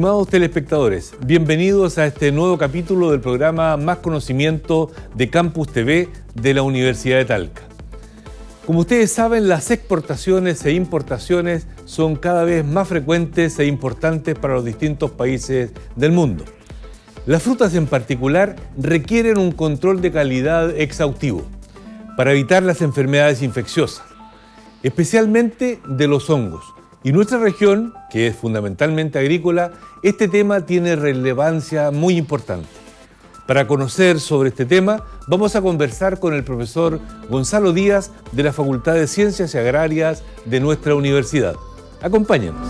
Estimados telespectadores, bienvenidos a este nuevo capítulo del programa Más Conocimiento de Campus TV de la Universidad de Talca. Como ustedes saben, las exportaciones e importaciones son cada vez más frecuentes e importantes para los distintos países del mundo. Las frutas en particular requieren un control de calidad exhaustivo para evitar las enfermedades infecciosas, especialmente de los hongos. Y nuestra región, que es fundamentalmente agrícola, este tema tiene relevancia muy importante. Para conocer sobre este tema, vamos a conversar con el profesor Gonzalo Díaz de la Facultad de Ciencias Agrarias de nuestra universidad. Acompáñenos.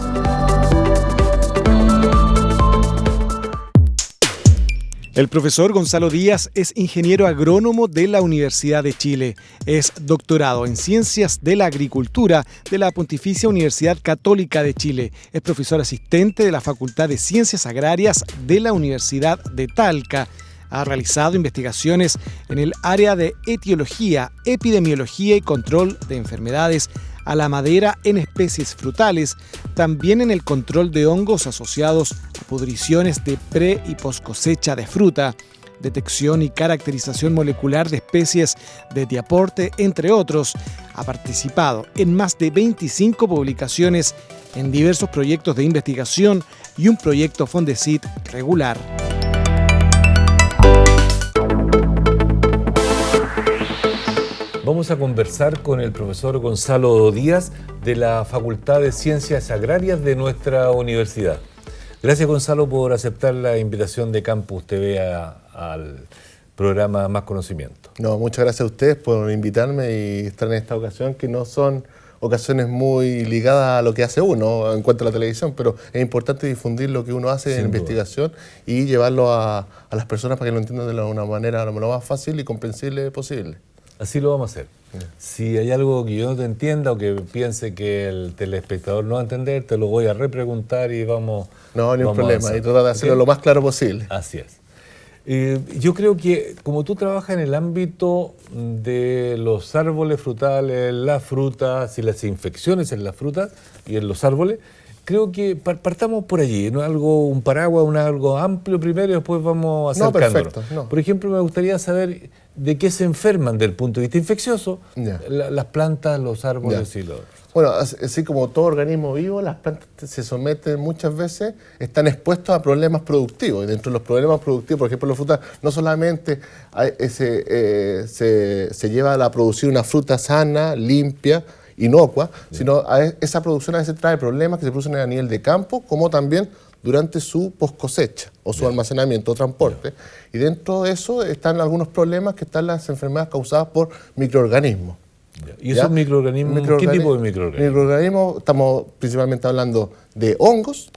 El profesor Gonzalo Díaz es ingeniero agrónomo de la Universidad de Chile. Es doctorado en Ciencias de la Agricultura de la Pontificia Universidad Católica de Chile. Es profesor asistente de la Facultad de Ciencias Agrarias de la Universidad de Talca. Ha realizado investigaciones en el área de etiología, epidemiología y control de enfermedades a la madera en especies frutales, también en el control de hongos asociados a pudriciones de pre- y poscosecha de fruta, detección y caracterización molecular de especies de diaporte, entre otros. Ha participado en más de 25 publicaciones en diversos proyectos de investigación y un proyecto Fondesit regular. Vamos a conversar con el profesor Gonzalo Díaz de la Facultad de Ciencias Agrarias de nuestra universidad. Gracias, Gonzalo, por aceptar la invitación de Campus TV al programa Más Conocimiento. No, muchas gracias a ustedes por invitarme y estar en esta ocasión, que no son ocasiones muy ligadas a lo que hace uno en cuanto a la televisión, pero es importante difundir lo que uno hace en investigación y llevarlo a las personas para que lo entiendan de una manera lo más fácil y comprensible posible. Así lo vamos a hacer. Si hay algo que yo no te entienda o que piense que el telespectador no va a entender, te lo voy a repreguntar y vamos. No, ni un problema. Y tratar de hacerlo lo más claro posible. Así es. Yo creo que como tú trabajas en el ámbito de los árboles frutales, las frutas y las infecciones en las frutas y en los árboles, creo que partamos por allí, ¿no? Un paraguas, algo amplio primero y después vamos acercándonos. No, perfecto. No. Por ejemplo, me gustaría saber de qué se enferman desde el punto de vista infeccioso las plantas, los árboles y los... Bueno, así como todo organismo vivo, las plantas se someten muchas veces, están expuestos a problemas productivos. Y dentro de los problemas productivos, por ejemplo, las frutas, no solamente se lleva a producir una fruta sana, limpia, inocua, sino esa producción a veces trae problemas que se producen a nivel de campo, como también durante su post-cosecha o su almacenamiento o transporte. Y dentro de eso están algunos problemas que están las enfermedades causadas por microorganismos. ¿Y esos microorganismos? ¿Qué tipo de microorganismos? Microorganismos, estamos principalmente hablando de hongos,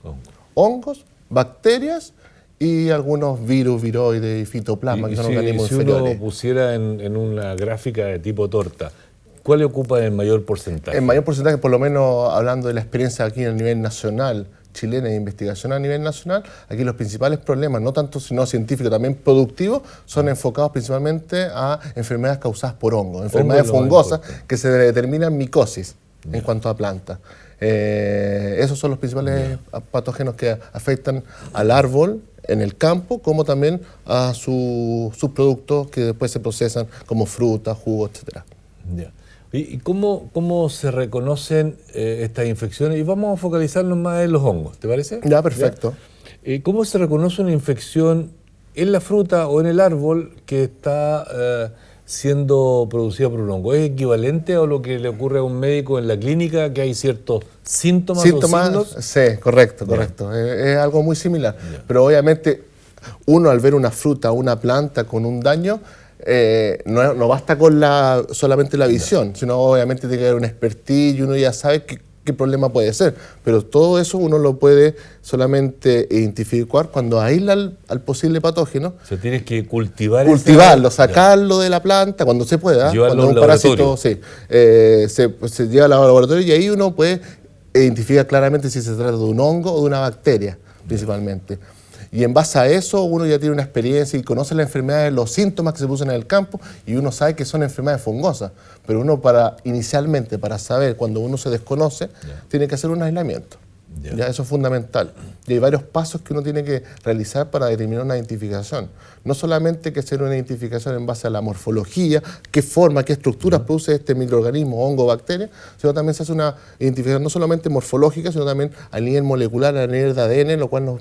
bacterias y algunos virus, viroides y fitoplasma, que son organismos inferiores. Si uno pusiera en una gráfica de tipo torta, ¿cuál ocupa el mayor porcentaje? El mayor porcentaje, por lo menos hablando de la experiencia aquí a nivel nacional, chilena de investigación a nivel nacional, aquí los principales problemas, no tanto sino científicos, también productivos, son enfocados principalmente a enfermedades causadas por hongos, enfermedades fungosas que se determinan micosis en cuanto a plantas. Esos son los principales patógenos que afectan al árbol en el campo, como también a sus productos que después se procesan como frutas, jugos, etc. ¿Y cómo se reconocen estas infecciones? Y vamos a focalizarnos más en los hongos, ¿te parece? Ya, perfecto. ¿Cómo se reconoce una infección en la fruta o en el árbol que está siendo producida por un hongo? ¿Es equivalente a lo que le ocurre a un médico en la clínica, que hay ciertos síntomas o signos? Sí, correcto. Es algo muy similar. Pero obviamente uno al ver una fruta o una planta con un daño, no basta con solamente la visión, sino obviamente tiene que haber un expertise y uno ya sabe qué problema puede ser. Pero todo eso uno lo puede solamente identificar cuando aísla al posible patógeno. O sea, tienes que cultivarlo, sacarlo de la planta cuando se pueda. Llevarlo cuando un parásito se lleva al laboratorio, y ahí uno puede identificar claramente si se trata de un hongo o de una bacteria, principalmente. Y en base a eso uno ya tiene una experiencia y conoce las enfermedades, los síntomas que se producen en el campo, y uno sabe que son enfermedades fungosas. Pero uno inicialmente, para saber cuando uno se desconoce, tiene que hacer un aislamiento. Ya, eso es fundamental. Y hay varios pasos que uno tiene que realizar para determinar una identificación. No solamente hay que hacer una identificación en base a la morfología, qué forma, qué estructuras produce este microorganismo, hongo o bacteria, sino también se hace una identificación no solamente morfológica, sino también a nivel molecular, a nivel de ADN, lo cual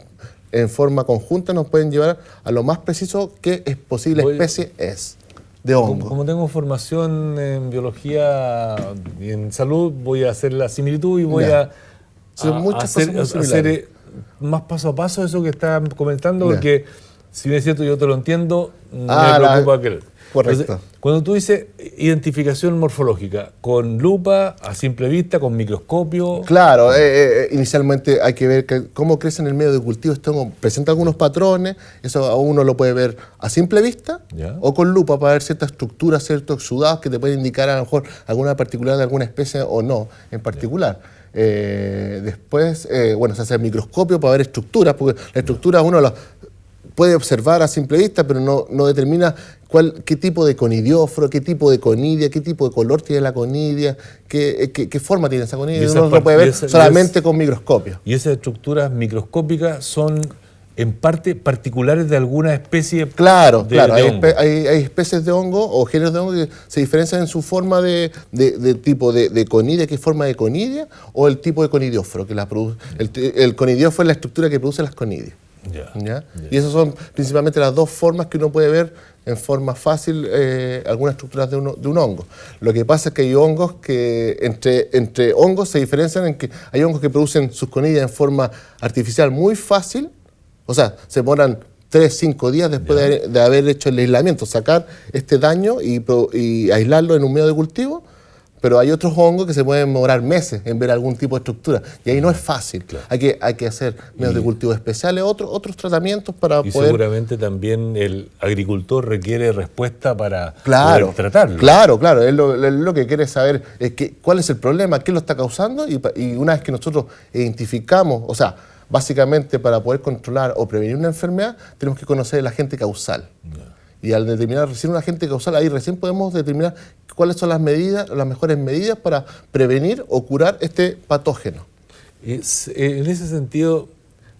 en forma conjunta nos pueden llevar a lo más preciso qué posible especie es de hongo. Como tengo formación en biología y en salud, voy a hacer la similitud y voy a hacer más paso a paso eso que estás comentando, porque si bien es cierto yo te lo entiendo, me preocupa aquel. Correcto. Entonces, cuando tú dices identificación morfológica, ¿con lupa, a simple vista, con microscopio? Claro, inicialmente hay que ver cómo crece en el medio de cultivo. Esto presenta algunos patrones, eso uno lo puede ver a simple vista o con lupa para ver ciertas estructuras, ciertos exudados que te pueden indicar a lo mejor alguna particularidad de alguna especie o no en particular. Después, se hace el microscopio para ver estructuras, porque la estructura uno puede observar a simple vista, pero no determina qué tipo de conidióforo, qué tipo de conidia, qué tipo de color tiene la conidia, qué forma tiene esa conidia. Uno lo puede ver solamente con microscopio. ¿Y esas estructuras microscópicas son en parte particulares de alguna especie? Claro, hongo? Hay especies de hongo o géneros de hongo que se diferencian en su forma de tipo de conidia, qué forma de conidia, o el tipo de conidióforo que la produce. El conidióforo es la estructura que produce las conidias. ¿Ya? Y esas son principalmente las dos formas que uno puede ver en forma fácil algunas estructuras de un hongo. Lo que pasa es que hay hongos que entre hongos se diferencian en que hay hongos que producen sus conidias en forma artificial muy fácil, o sea, se demoran 3-5 días después de haber hecho el aislamiento, sacar este daño y aislarlo en un medio de cultivo. Pero hay otros hongos que se pueden demorar meses en ver algún tipo de estructura. Y ahí no es fácil. Claro. Hay que hacer medios de cultivo especiales, otros tratamientos para poder... Y seguramente también el agricultor requiere respuesta para poder tratarlo. Claro. Él lo que quiere saber es cuál es el problema, qué lo está causando. Y una vez que nosotros identificamos, o sea, básicamente para poder controlar o prevenir una enfermedad, tenemos que conocer el agente causal. Y al determinar recién un agente causal, ahí recién podemos determinar cuáles son las mejores medidas para prevenir o curar este patógeno. En ese sentido,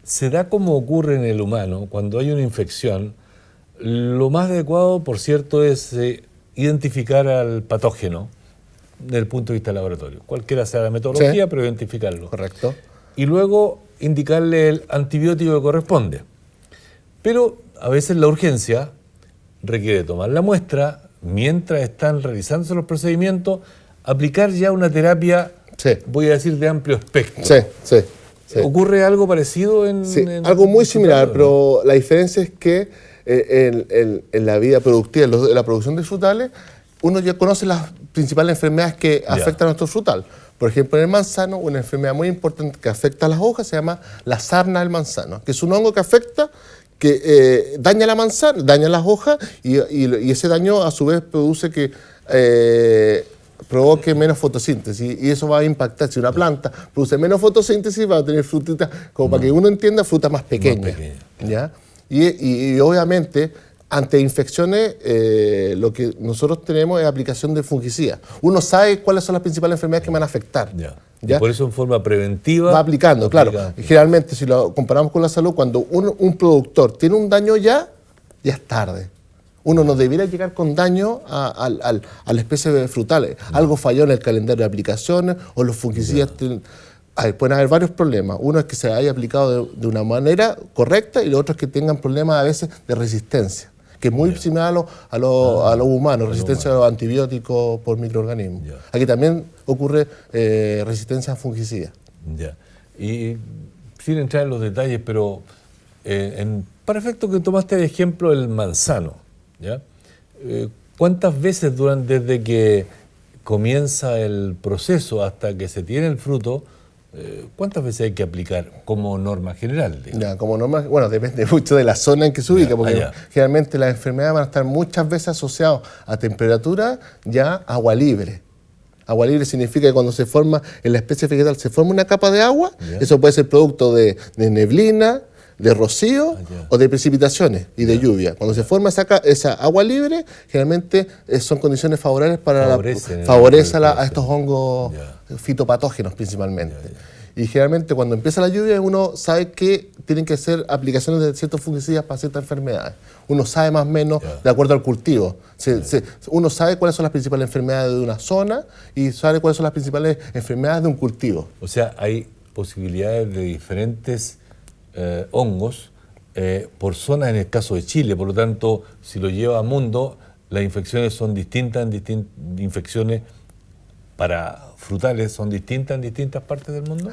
se da como ocurre en el humano, cuando hay una infección, lo más adecuado, por cierto, es identificar al patógeno desde el punto de vista laboratorio. Cualquiera sea la metodología, pero identificarlo. Correcto. Y luego indicarle el antibiótico que corresponde. Pero a veces la urgencia requiere tomar la muestra, mientras están realizándose los procedimientos, aplicar ya una terapia, voy a decir, de amplio espectro. Sí. ¿Ocurre algo parecido algo muy similar, pero la diferencia es que en la vida productiva, en la producción de frutales, uno ya conoce las principales enfermedades que afectan a nuestro frutal. Por ejemplo, en el manzano, una enfermedad muy importante que afecta a las hojas se llama la sarna del manzano, que es un hongo que afecta, que daña la manzana, daña las hojas y ese daño a su vez produce que provoque menos fotosíntesis y eso va a impactar. Si una planta produce menos fotosíntesis va a tener frutitas, como para que uno entienda, frutas más pequeñas. ¿Ya? Y obviamente ante infecciones lo que nosotros tenemos es aplicación de fungicidas. Uno sabe cuáles son las principales enfermedades que van a afectar. ¿Ya? Por eso en forma preventiva... Va aplicando, claro. Generalmente, si lo comparamos con la salud, cuando un productor tiene un daño ya es tarde. Uno no debiera llegar con daño a la especie de frutales. Algo falló en el calendario de aplicaciones o los fungicidas... pueden haber varios problemas. Uno es que se haya aplicado de una manera correcta y lo otro es que tengan problemas a veces de resistencia, que es muy similar a los humanos, resistencia a los antibióticos por microorganismos. Aquí también ocurre resistencia a fungicidas. Y sin entrar en los detalles, pero para efecto que tomaste el ejemplo del manzano, ¿cuántas veces desde que comienza el proceso hasta que se tiene el fruto, cuántas veces hay que aplicar como norma general? Como norma, bueno, depende mucho de la zona en que se ubica, porque generalmente las enfermedades van a estar muchas veces asociadas a temperatura, agua libre. Agua libre significa que cuando se forma en la especie vegetal, se forma una capa de agua, eso puede ser producto de neblina, de rocío o de precipitaciones y de lluvia. Cuando se forma esa agua libre, generalmente son condiciones favorables para favorece a estos hongos fitopatógenos principalmente. Y generalmente cuando empieza la lluvia uno sabe que tienen que hacer aplicaciones de ciertos fungicidas para ciertas enfermedades. Uno sabe más o menos de acuerdo al cultivo. Uno sabe cuáles son las principales enfermedades de una zona y sabe cuáles son las principales enfermedades de un cultivo. O sea, hay posibilidades de diferentes hongos por zona en el caso de Chile. Por lo tanto, si lo lleva a mundo, las infecciones son distintas, infecciones para frutales son distintas en distintas partes del mundo.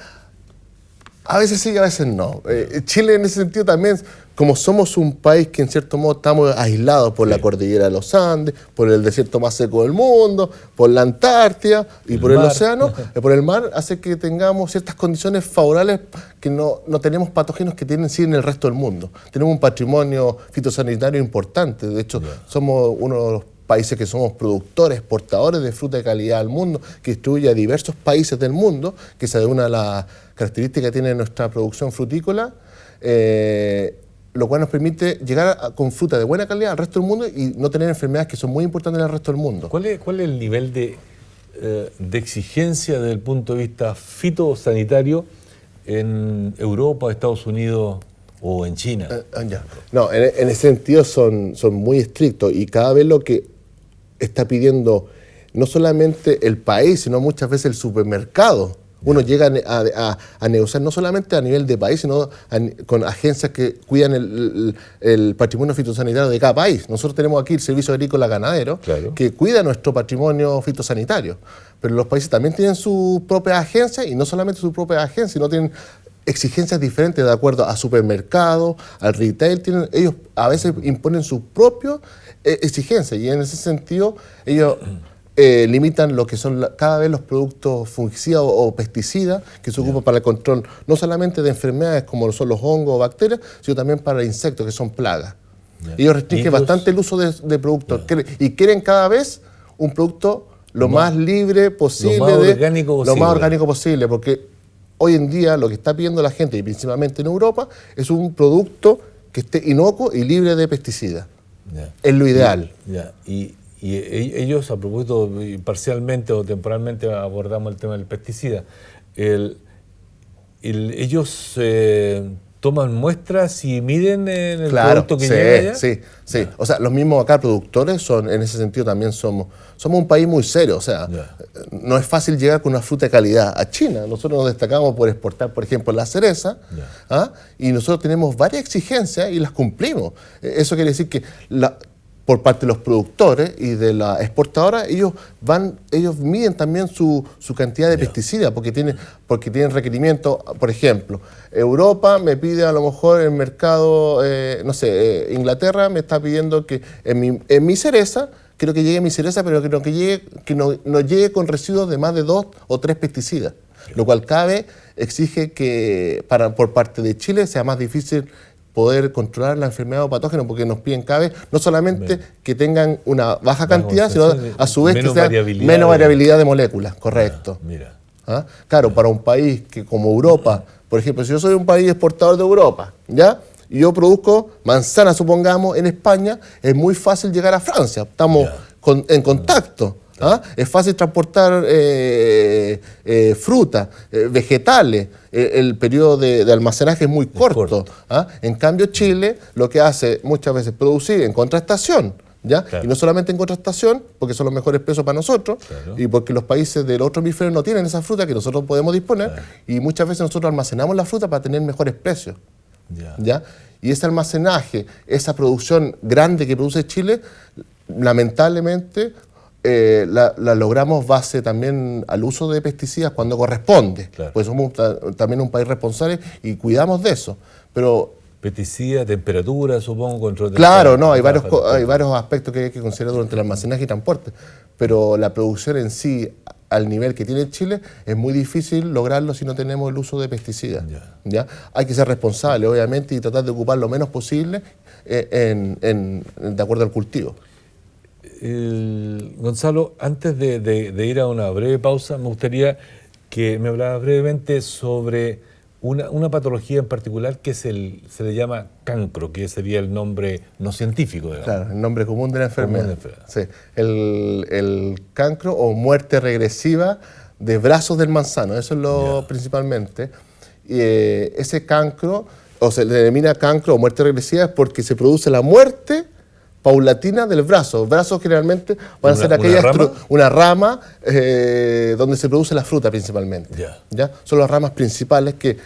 A veces sí y a veces no. Chile en ese sentido también, como somos un país que en cierto modo estamos aislados por la cordillera de los Andes, por el desierto más seco del mundo, por la Antártida y por el océano, por el mar, hace que tengamos ciertas condiciones favorables que no tenemos patógenos que tienen sí en el resto del mundo. Tenemos un patrimonio fitosanitario importante, de hecho somos uno de los países que somos productores, exportadores de fruta de calidad al mundo, que distribuye a diversos países del mundo, que esa es una de las características que tiene nuestra producción frutícola, lo cual nos permite llegar con fruta de buena calidad al resto del mundo y no tener enfermedades que son muy importantes en el resto del mundo. ¿Cuál es el nivel de exigencia desde el punto de vista fitosanitario en Europa, Estados Unidos o en China? No, en ese sentido son muy estrictos y cada vez lo que está pidiendo no solamente el país, sino muchas veces el supermercado. Uno llega a negociar no solamente a nivel de país, sino con agencias que cuidan el patrimonio fitosanitario de cada país. Nosotros tenemos aquí el Servicio Agrícola Ganadero, que cuida nuestro patrimonio fitosanitario. Pero los países también tienen su propia agencia, y no solamente su propia agencia, sino tienen exigencias diferentes de acuerdo a supermercados, al retail. Ellos a veces imponen sus propias exigencias, y en ese sentido ellos limitan lo que son cada vez los productos fungicidas o pesticidas que se ocupan para el control no solamente de enfermedades como son los hongos o bacterias, sino también para insectos que son plagas. Ellos restringen bastante el uso de productos y quieren cada vez un producto lo más libre posible, lo más orgánico posible, porque hoy en día lo que está pidiendo la gente, y principalmente en Europa, es un producto que esté inocuo y libre de pesticidas. Es lo ideal. Y ellos, a propósito, parcialmente o temporalmente abordamos el tema del pesticida, ellos toman muestras y miden en el producto que llega allá. Sí. O sea, los mismos acá productores son, en ese sentido también somos un país muy serio. O sea, no es fácil llegar con una fruta de calidad a China. Nosotros nos destacamos por exportar, por ejemplo, la cereza, y nosotros tenemos varias exigencias y las cumplimos. Eso quiere decir que por parte de los productores y de la exportadora, ellos miden también su cantidad de pesticidas, porque tienen requerimientos. Por ejemplo, Europa me pide a lo mejor el mercado, Inglaterra me está pidiendo que en mi cereza, quiero que llegue mi cereza, pero que no llegue con residuos de más de 2 o 3 pesticidas, lo cual cada vez exige que por parte de Chile sea más difícil poder controlar la enfermedad o patógeno, porque nos piden cada vez no solamente que tengan una baja cantidad, sino a su vez que sea menos variabilidad de moléculas, correcto. Claro, para un país que como Europa, por ejemplo, si yo soy un país exportador de Europa, y yo produzco manzanas, supongamos, en España, es muy fácil llegar a Francia, estamos en contacto. Es fácil transportar fruta, vegetales, el periodo de almacenaje es muy corto. En cambio, Chile lo que hace muchas veces es producir en contraestación. Y no solamente en contraestación, porque son los mejores precios para nosotros, y porque los países del otro hemisferio no tienen esa fruta que nosotros podemos disponer, y muchas veces nosotros almacenamos la fruta para tener mejores precios. Y ese almacenaje, esa producción grande que produce Chile, lamentablemente la logramos base también al uso de pesticidas cuando corresponde, pues somos también un país responsable y cuidamos de eso. Pero pesticida, temperatura, supongo, control de hay varios aspectos que hay que considerar durante el almacenaje y transporte, pero la producción en sí, al nivel que tiene Chile, es muy difícil lograrlo si no tenemos el uso de pesticidas. Hay que ser responsable, obviamente, y tratar de ocupar lo menos posible de acuerdo al cultivo. Gonzalo, antes de ir a una breve pausa, me gustaría que me hablara brevemente sobre una patología en particular que se le llama cancro, que sería el nombre no científico, digamos. Claro, el nombre común de la enfermedad. Sí. El cancro o muerte regresiva de brazos del manzano, eso es lo principalmente. Y, ese cancro, o se le denomina cancro o muerte regresiva, es porque se produce la muerte paulatina del brazo. Brazos generalmente van a ser una rama donde se produce la fruta principalmente. ¿Ya? Son las ramas principales que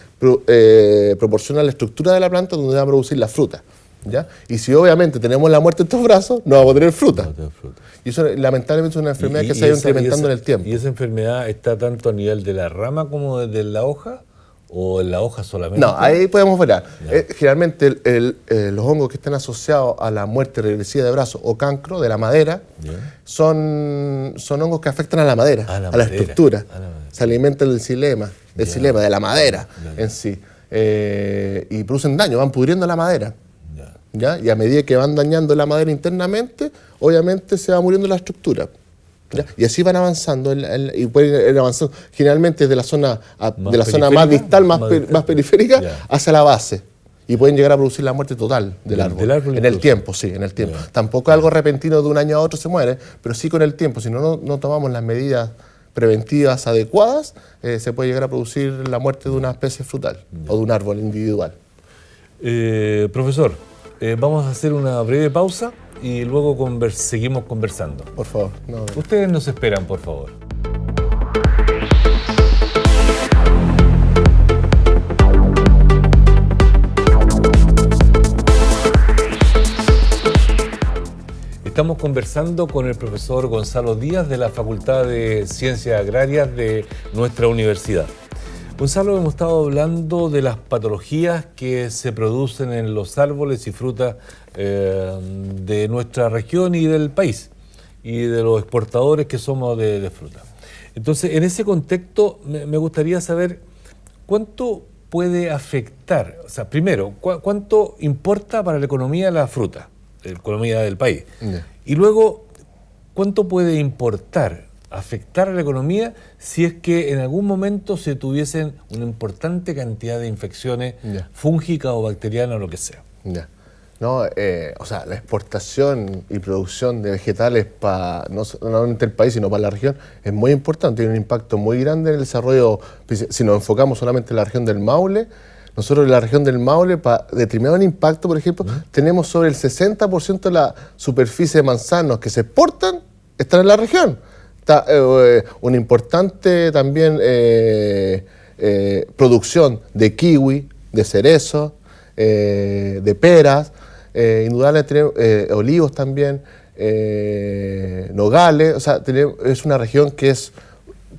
proporcionan la estructura de la planta donde va a producir la fruta. ¿Ya? Y si obviamente tenemos la muerte en estos brazos, no vamos a tener fruta. Y eso lamentablemente es una enfermedad que se ha ido incrementando en el tiempo. ¿Y esa enfermedad está tanto a nivel de la rama como de la hoja? ¿O en la hoja solamente? No, ahí podemos ver. Generalmente los hongos que están asociados a la muerte regresiva de brazos o cancro de la madera son hongos que afectan a la madera, a la estructura. Se alimentan del xilema, de la madera en sí. Y producen daño, van pudriendo la madera. ¿Ya? Y a medida que van dañando la madera internamente, obviamente se va muriendo la estructura. ¿Ya? Y así van avanzando y pueden ir avanzando generalmente de la zona más distal, más periférica, hacia la base. Y pueden llegar a producir la muerte total del árbol. En el tiempo, sí, en el tiempo. Tampoco algo repentino de un año a otro se muere, pero sí con el tiempo. Si no tomamos las medidas preventivas adecuadas, se puede llegar a producir la muerte de una especie frutal o de un árbol individual. Profesor, vamos a hacer una breve pausa y luego seguimos conversando. Por favor. No. Ustedes nos esperan, por favor. Estamos conversando con el profesor Gonzalo Díaz de la Facultad de Ciencias Agrarias de nuestra universidad. Gonzalo, hemos estado hablando de las patologías que se producen en los árboles y frutas de nuestra región y del país, y de los exportadores que somos de fruta. Entonces, en ese contexto, me gustaría saber cuánto puede afectar, o sea, primero, cuánto importa para la economía la fruta, la economía del país, y luego, cuánto puede afectar a la economía si es que en algún momento se tuviesen una importante cantidad de infecciones fúngicas o bacterianas o lo que sea. No, o sea, la exportación y producción de vegetales no solamente el país, sino para la región, es muy importante, tiene un impacto muy grande en el desarrollo. Si nos enfocamos solamente en la región del Maule, nosotros en la región del Maule, para determinar un impacto, por ejemplo, tenemos sobre el 60% de la superficie de manzanos que se exportan, están en la región. Está una importante también producción de kiwi, de cerezo, de peras, indudablemente olivos también, nogales. O sea, es una región que es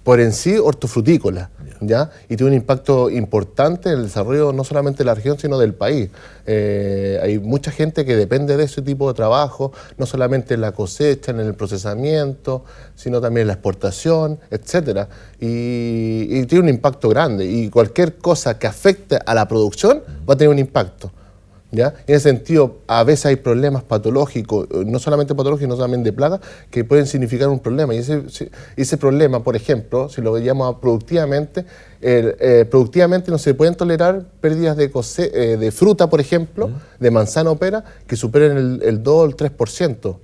por en sí hortofrutícola, ¿ya? Y tiene un impacto importante en el desarrollo no solamente de la región, sino del país. Hay mucha gente que depende de ese tipo de trabajo, no solamente en la cosecha, en el procesamiento, sino también en la exportación, etcétera. Y tiene un impacto grande. Y cualquier cosa que afecte a la producción va a tener un impacto. ¿Ya? En ese sentido, a veces hay problemas patológicos, no solamente patológicos, sino también de plaga, que pueden significar un problema. Y ese problema, por ejemplo, si lo veíamos productivamente, productivamente no se pueden tolerar pérdidas de fruta, por ejemplo, de manzana o pera, que superen el 2 o el 3%.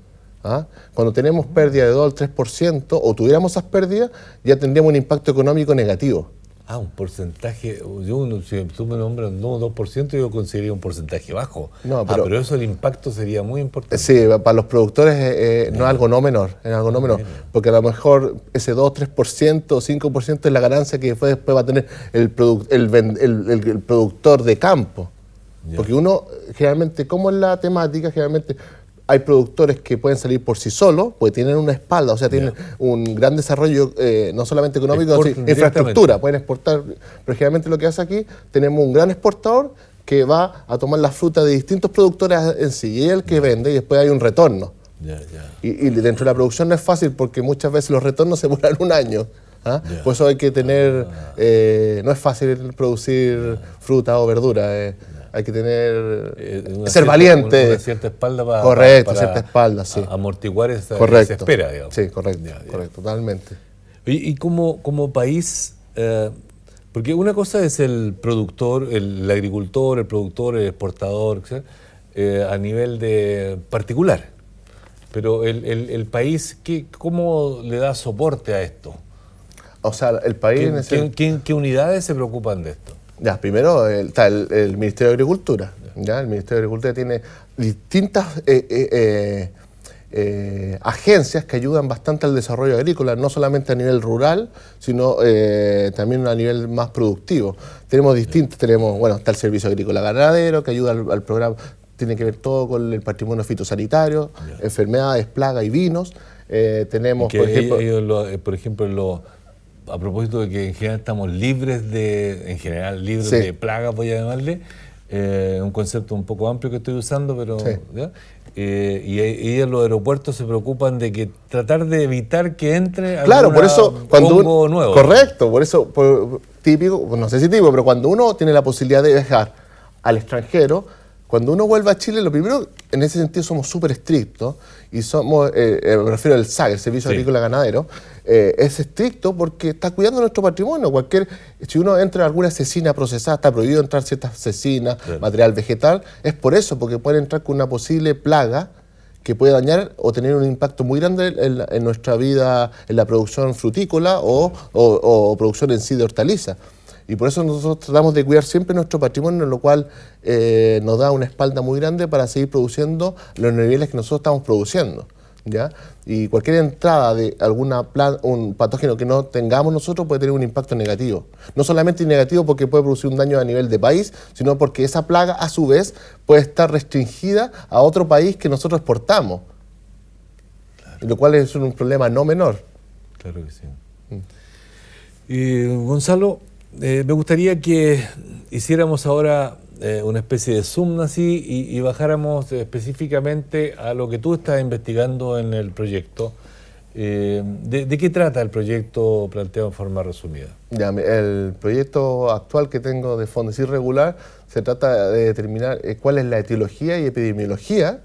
¿Ah? Cuando tenemos pérdida de 2 o el 3%, o tuviéramos esas pérdidas, ya tendríamos un impacto económico negativo. Un porcentaje, si tú me nombras no 2%, yo consideraría un porcentaje bajo. Pero eso, el impacto sería muy importante. Sí, para los productores no es algo no menor, porque a lo mejor ese 2, 3% o 5% es la ganancia que después va a tener el productor de campo. Porque uno, generalmente, como es la temática, generalmente hay productores que pueden salir por sí solos, porque tienen una espalda, o sea, tienen un gran desarrollo, no solamente económico, sino infraestructura, pueden exportar. Pero generalmente lo que hace aquí, tenemos un gran exportador que va a tomar la fruta de distintos productores en sí, y es el que vende, y después hay un retorno. Y dentro de la producción no es fácil, porque muchas veces los retornos se demoran un año. Por eso hay que tener, no es fácil producir fruta o verdura. Hay que ser valiente. Una cierta espalda para cierta espalda, sí. Amortiguar esa espera, digamos. Sí, correcto, totalmente. Y como país, Porque una cosa es el productor, el agricultor, el productor, el exportador, etcétera, a nivel de particular. Pero el país, ¿cómo le da soporte a esto? O sea, el país... ¿Qué unidades se preocupan de esto? Ya, primero está el Ministerio de Agricultura. ¿Ya? El Ministerio de Agricultura tiene distintas agencias que ayudan bastante al desarrollo agrícola, no solamente a nivel rural, sino también a nivel más productivo. Tenemos bueno, está el Servicio Agrícola Ganadero, que ayuda al programa, tiene que ver todo con el patrimonio fitosanitario, enfermedades, plagas y vinos. Tenemos, por ejemplo, a propósito de que en general estamos libres de plagas, voy a llamarle, un concepto un poco amplio que estoy usando, pero ¿ya? Y en los aeropuertos se preocupan de que tratar de evitar que entre por eso, hongo nuevo. Correcto, por eso típico, no sé si típico, pero cuando uno tiene la posibilidad de viajar al extranjero, cuando uno vuelve a Chile, lo primero, en ese sentido somos súper estrictos y somos, me refiero al SAG, el Servicio Agrícola Ganadero, es estricto porque está cuidando nuestro patrimonio. Si uno entra a alguna cecina procesada, está prohibido entrar ciertas cecinas, material vegetal, es por eso, porque puede entrar con una posible plaga que puede dañar o tener un impacto muy grande en nuestra vida, en la producción frutícola o producción en sí de hortalizas. Y por eso nosotros tratamos de cuidar siempre nuestro patrimonio, lo cual nos da una espalda muy grande para seguir produciendo los niveles que nosotros estamos produciendo, ¿ya? Y cualquier entrada de un patógeno que no tengamos nosotros puede tener un impacto negativo. No solamente negativo porque puede producir un daño a nivel de país, sino porque esa plaga a su vez puede estar restringida a otro país que nosotros exportamos, lo cual es un problema no menor. Claro que sí. Gonzalo, me gustaría que hiciéramos ahora una especie de zoom así y bajáramos específicamente a lo que tú estás investigando en el proyecto. ¿De qué trata el proyecto planteado en forma resumida? Ya, el proyecto actual que tengo de Fondes Irregular se trata de determinar cuál es la etiología y epidemiología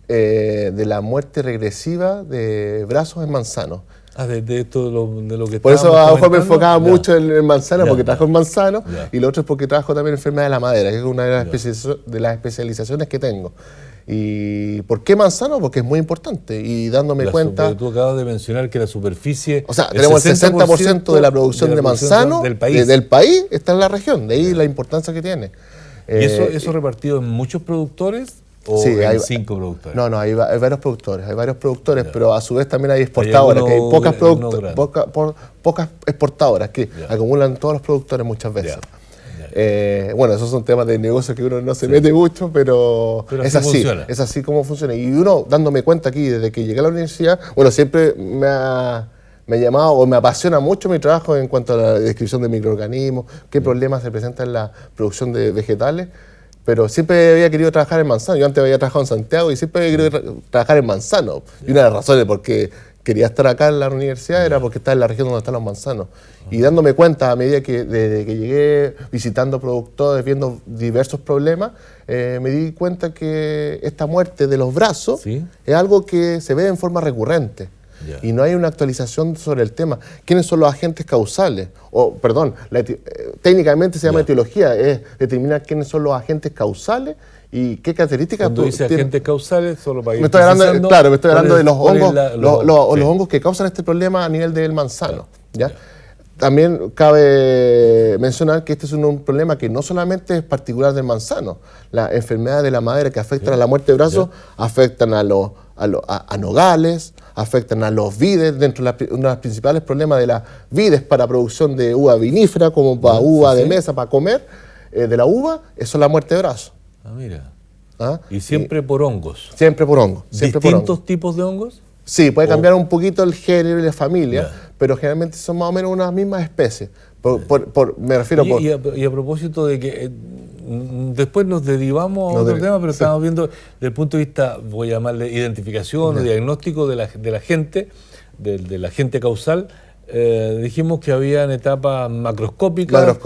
de la muerte regresiva de brazos en manzanos. De esto de lo que por eso a lo mejor me enfocaba mucho en el manzano, porque trabajo en manzano, y lo otro es porque trabajo también en enfermedad de la madera, que es una de las especializaciones que tengo. ¿Y por qué manzano? Porque es muy importante, y dándome cuenta... Tú acabas de mencionar que la superficie... O sea, tenemos el 60% de la producción de manzano del país está en la región, de ahí la importancia que tiene. ¿Y eso repartido en muchos productores? ¿O sí, hay 5 productores? No, hay varios productores, pero a su vez también hay exportadoras, que hay pocas exportadoras que acumulan todos los productores muchas veces. Bueno, esos son temas de negocio que uno no se mete mucho, pero es así como funciona. Y uno, dándome cuenta aquí, desde que llegué a la universidad, bueno, siempre me ha llamado o me apasiona mucho mi trabajo en cuanto a la descripción de microorganismos, qué problemas se presentan en la producción de vegetales. Pero siempre había querido trabajar en manzano. Yo antes había trabajado en Santiago y siempre había querido trabajar en manzano. Y una de las razones por qué quería estar acá en la universidad era porque estaba en la región donde están los manzanos. Y dándome cuenta a medida que desde que llegué visitando productores, viendo diversos problemas, me di cuenta que esta muerte de los brazos es algo que se ve en forma recurrente. Y no hay una actualización sobre el tema. ¿Quiénes son los agentes causales? Técnicamente se llama etiología, es determinar quiénes son los agentes causales y qué características... Cuando dice agentes causales, solo para ir me estoy hablando de los hongos, los hongos que causan este problema a nivel del manzano. ¿Ya? También cabe mencionar que este es un problema que no solamente es particular del manzano. Las enfermedades de la madera que afectan a la muerte de brazos afectan a nogales, afectan a los vides. Dentro de uno de los principales problemas de las vides para producción de uva vinífera, como para uva de mesa, para comer, de la uva, eso es la muerte de brazos. Mira. Y siempre por hongos. Siempre por hongos. ¿Distintos tipos de hongos? Sí, puede cambiar un poquito el género y la familia, pero generalmente son más o menos unas mismas especies. Me refiero y a propósito de que después nos derivamos a otro tema, pero estamos viendo desde el punto de vista, voy a llamarle identificación o diagnóstico de la gente, del agente causal. Dijimos que habían etapas macroscópicas,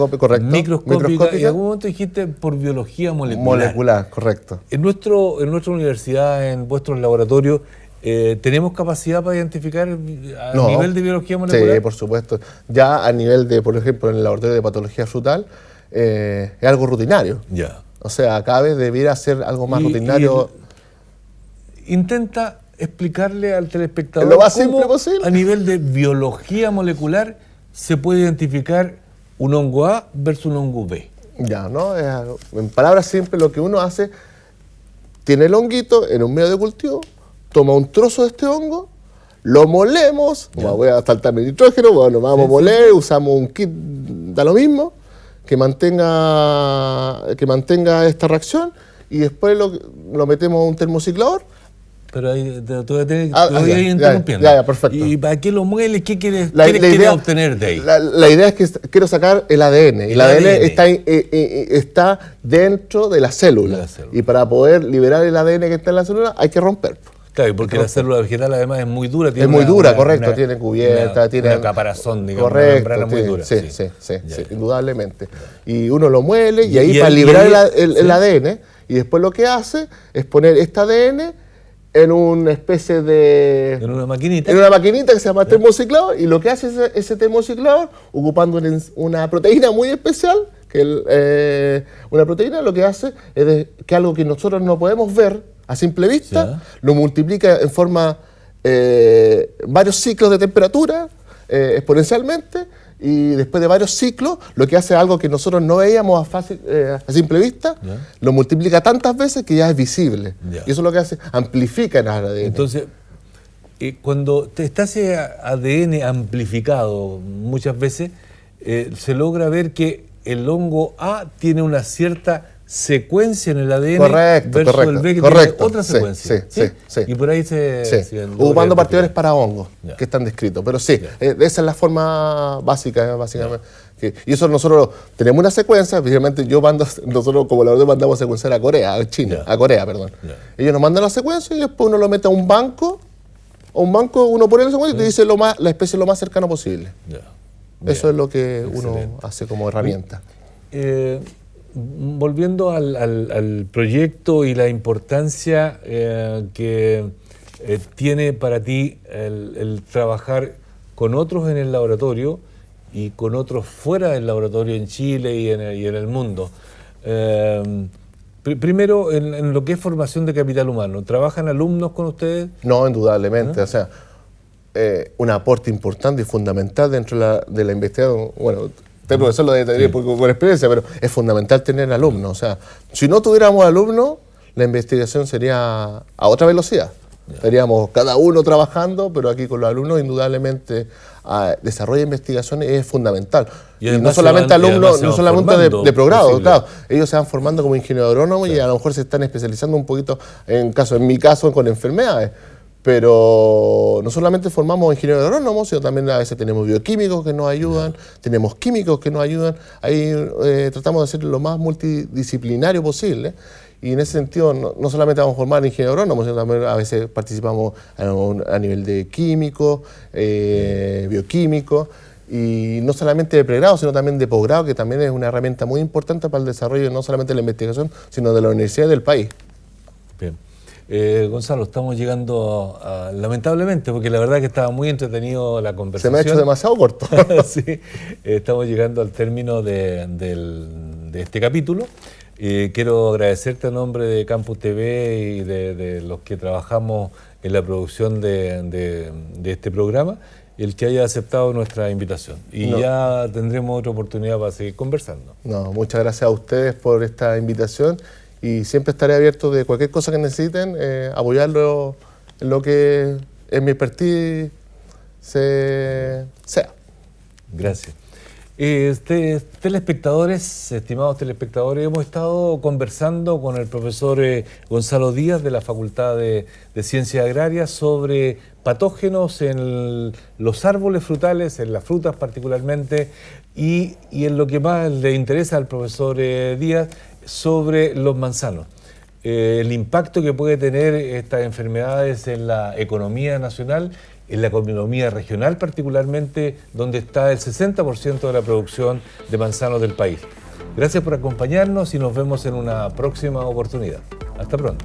microscópicas, y en algún momento dijiste por biología molecular. Correcto. En nuestra universidad, en vuestros laboratorios, ¿tenemos capacidad para identificar a nivel de biología molecular? Sí, por supuesto. Ya a nivel de, por ejemplo, en el laboratorio de patología frutal, es algo rutinario. Ya. O sea, cada vez debiera ser algo más rutinario. Intenta explicarle al telespectador lo más cómo, simple posible, a nivel de biología molecular, se puede identificar un hongo A versus un hongo B. Ya, ¿no? En palabras simples, lo que uno hace, tiene el honguito en un medio de cultivo, toma un trozo de este hongo, lo molemos, voy a saltarme el nitrógeno, bueno, vamos a moler, usamos un kit, da lo mismo, que mantenga esta reacción, y después lo metemos a un termociclador. Pero ahí te voy a ir interrumpiendo. Ya, perfecto. ¿Y para qué lo mueles? ¿Qué quieres obtener de ahí? La idea es que quiero sacar el ADN. Y el ADN está dentro de la célula. Y para poder liberar el ADN que está en la célula hay que romper. Claro, porque la célula vegetal además es muy dura. Es muy dura, correcto. Tiene cubierta, tiene una caparazón, digamos, correcto, una membrana muy dura. Sí, indudablemente. Y uno lo muele y ahí para liberar el ADN, y después lo que hace es poner este ADN en una especie de... En una maquinita. En una maquinita que se llama termociclador, y lo que hace ese termociclador, ocupando una proteína muy especial, una proteína lo que hace es que algo que nosotros no podemos ver a simple vista, lo multiplica en forma varios ciclos de temperatura exponencialmente, y después de varios ciclos, lo que hace algo que nosotros no veíamos a simple vista, lo multiplica tantas veces que ya es visible. Y eso es lo que hace, amplifica el ADN. Entonces, cuando está ese ADN amplificado muchas veces, se logra ver que el hongo A tiene una cierta secuencia en el ADN versus el B que tiene otra secuencia. Sí. Y por ahí ocupando partidores para hongos que están descritos. Pero sí, esa es la forma básica, básicamente. Y eso nosotros tenemos una secuencia, especialmente nosotros como laboratorio mandamos a secuenciar a Corea, a China, a Corea, perdón. Ellos nos mandan la secuencia y después uno lo mete a un banco, uno pone la secuencia y te dice la especie lo más cercano posible. Eso es lo que uno hace como herramienta. Volviendo al proyecto y la importancia que tiene para ti el trabajar con otros en el laboratorio y con otros fuera del laboratorio en Chile y en el mundo. Primero, en lo que es formación de capital humano, ¿trabajan alumnos con ustedes? No, indudablemente. O sea, un aporte importante y fundamental dentro de la investigación. Bueno, el profesor lo debe tener por experiencia, pero es fundamental tener alumnos. O sea, si no tuviéramos alumnos, la investigación sería a otra velocidad. Estaríamos cada uno trabajando, pero aquí con los alumnos, indudablemente, desarrollo de investigación es fundamental. Y no solamente alumnos, no solamente de progrado, claro. Ellos se van formando como ingenieros agrónomos y a lo mejor se están especializando un poquito, en mi caso, con enfermedades. Pero no solamente formamos ingenieros agrónomos, sino también a veces tenemos bioquímicos que nos ayudan, tenemos químicos que nos ayudan. Ahí tratamos de ser lo más multidisciplinario posible. Y en ese sentido, no solamente vamos a formar ingenieros agrónomos, sino también a veces participamos a nivel de químicos, bioquímicos, y no solamente de pregrado, sino también de posgrado, que también es una herramienta muy importante para el desarrollo no solamente de la investigación, sino de la universidad del país. Bien. Gonzalo, estamos llegando lamentablemente, porque la verdad que estaba muy entretenido la conversación. Se me ha hecho demasiado corto. Sí, estamos llegando al término de este capítulo. Quiero agradecerte a nombre de Campus TV y de los que trabajamos en la producción de este programa, el que haya aceptado nuestra invitación. Y ya tendremos otra oportunidad para seguir conversando. Muchas gracias a ustedes por esta invitación. Y siempre estaré abierto de cualquier cosa que necesiten, apoyarlo en lo que en mi expertise sea. Gracias. Telespectadores, estimados telespectadores, hemos estado conversando con el profesor Gonzalo Díaz de la Facultad de Ciencias Agrarias sobre patógenos en los árboles frutales, en las frutas particularmente, y en lo que más le interesa al profesor Díaz, sobre los manzanos. El impacto que puede tener estas enfermedades en la economía nacional, en la economía regional particularmente, donde está el 60% de la producción de manzanos del país. Gracias por acompañarnos y nos vemos en una próxima oportunidad. Hasta pronto.